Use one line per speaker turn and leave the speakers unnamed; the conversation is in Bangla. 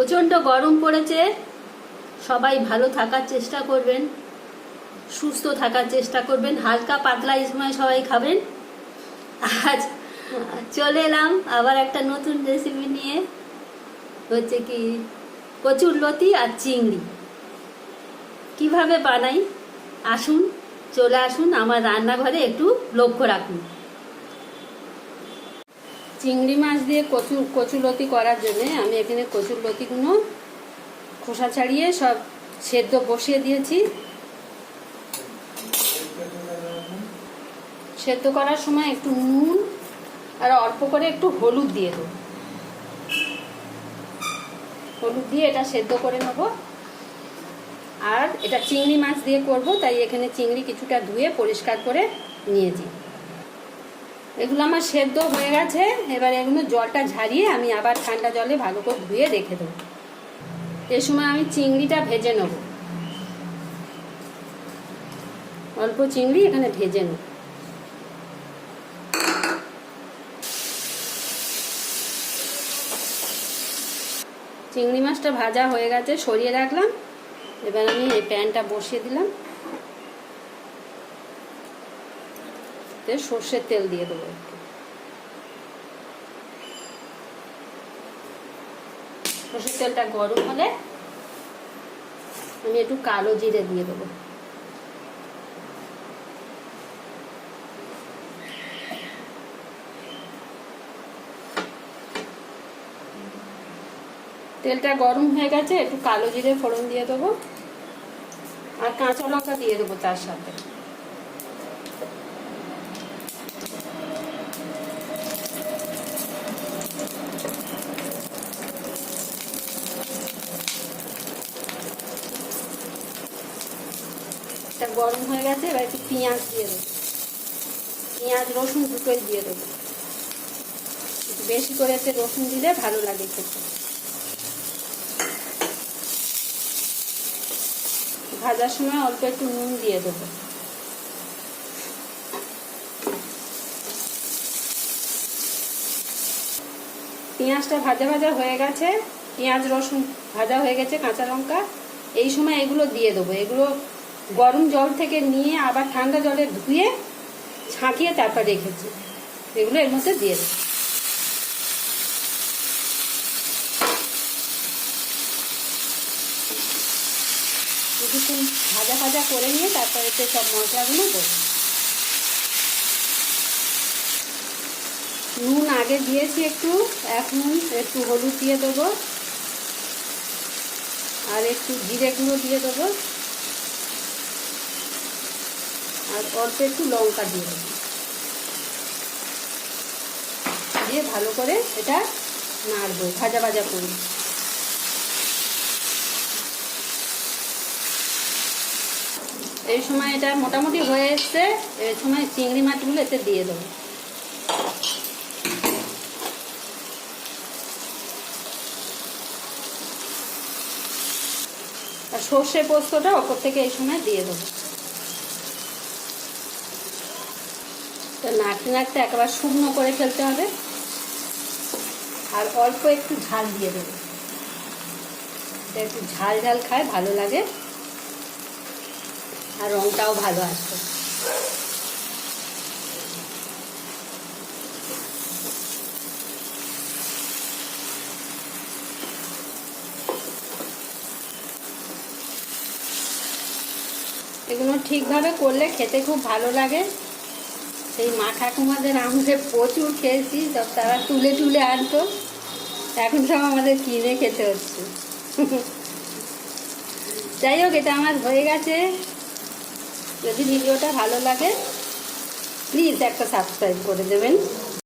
প্রচণ্ড গরম পড়েছে। সবাই ভালো থাকার চেষ্টা করবেন, সুস্থ থাকার চেষ্টা করবেন, হালকা পাতলা এই সময় সবাই খাবেন। আজ চলে এলাম আবার একটা নতুন রেসিপি নিয়ে, হচ্ছে কি কচুরলতি আর চিংড়ি কিভাবে বানাই। আসুন, চলে আসুন আমার রান্নাঘরে, একটু লক্ষ্য রাখুন। চিংড়ি মাছ দিয়ে কচুরলতি করার জন্য আমি এখানে কচুরলতিগুলো খোসা ছাড়িয়ে সব সেদ্ধ বসিয়ে দিয়েছি। সেদ্ধ করার সময় একটু নুন আর অল্প করে একটু হলুদ দিয়ে দেবো। হলুদ দিয়ে এটা সেদ্ধ করে নেব। আর এটা চিংড়ি মাছ দিয়ে করব, তাই এখানে চিংড়ি কিছুটা ধুয়ে পরিষ্কার করে নিয়েছি। এগুলো আমার সেদ্ধ হয়ে গেছে। এবার এগুলো জলটা ঝারিয়ে আমি আবার ঠান্ডা জলে ভালো করে ধুয়ে রেখে দেবো। এই সময় আমি চিংড়িটা ভেজে নেব। অল্প চিংড়ি এখানে ভেজে নেব। চিংড়ি মাছটা ভাজা হয়ে গেছে, সরিয়ে রাখলাম। এবার আমি এই প্যানটা বসিয়ে দিলাম, সর্ষের তেল দিয়ে দেবো একটু। সর্ষের তেলটা গরম হলে আমি একটু কালো জিরে দিয়ে দেবো। তেলটা গরম হয়ে গেছে, একটু কালো জিরে ফোড়ন দিয়ে দেবো আর কাঁচা লঙ্কা দিয়ে দেবো তার সাথে। গরম হয়ে গেছে, এবার একটু পেঁয়াজ দিয়ে দেবো। পেঁয়াজ রসুন দুটোই দিয়ে দেবো। একটু বেশি করে এতে রসুন দিলে ভালো লাগে খেতে। ভাজার সময় অল্প একটু নুন দিয়ে দেবো। পেঁয়াজটা ভাজা ভাজা হয়ে গেছে, পেঁয়াজ রসুন ভাজা হয়ে গেছে, কাঁচা লঙ্কা। এই সময় এগুলো দিয়ে দেবো। এগুলো গরম জল থেকে নিয়ে আবার ঠান্ডা জলে ধুয়ে ছাঁকিয়ে তারপর রেখেছি। এগুলো এর মধ্যে দিয়ে দেবো। কিছুক্ষণ ভাজা ভাজা করে নিয়ে তারপরে সব মশলাগুলো দেবো। নুন আগে দিয়েছি একটু, এখন একটু হলুদ দিয়ে দেবো আর একটু জিরে গুঁড়ো দিয়ে দেবো আর অল্প একটু লঙ্কা দিয়ে দেবো। দিয়ে ভালো করে এটা নাড়বো, ভাজা ভাজা করি। এই সময় এটা মোটামুটি হয়ে এসছে। এই সময় চিংড়ি মাছগুলো এতে দিয়ে দেবো। আর সর্ষে পোস্তটা ওপর থেকে এই সময় দিয়ে দেবো। নাড়তে নাড়তে একেবারে শুকনো করে ফেলতে হবে আর অল্প একটু ঝাল দিয়ে দেবো। একটু ঝাল ঝাল খায় ভালো লাগে আর রঙটাও ভালো আসবে। এগুলো ঠিকভাবে করলে খেতে খুব ভালো লাগে। সেই মা ঠাকুমাদের আমাদের প্রচুর খেয়েছি, সব তারা তুলে তুলে আনতো, এখন সব আমাদের কিনে খেতে হচ্ছে। যাই হোক, এটা আমার হয়ে গেছে। যদি ভিডিওটা ভালো লাগে প্লিজ একটা সাবস্ক্রাইব করে দেবেন।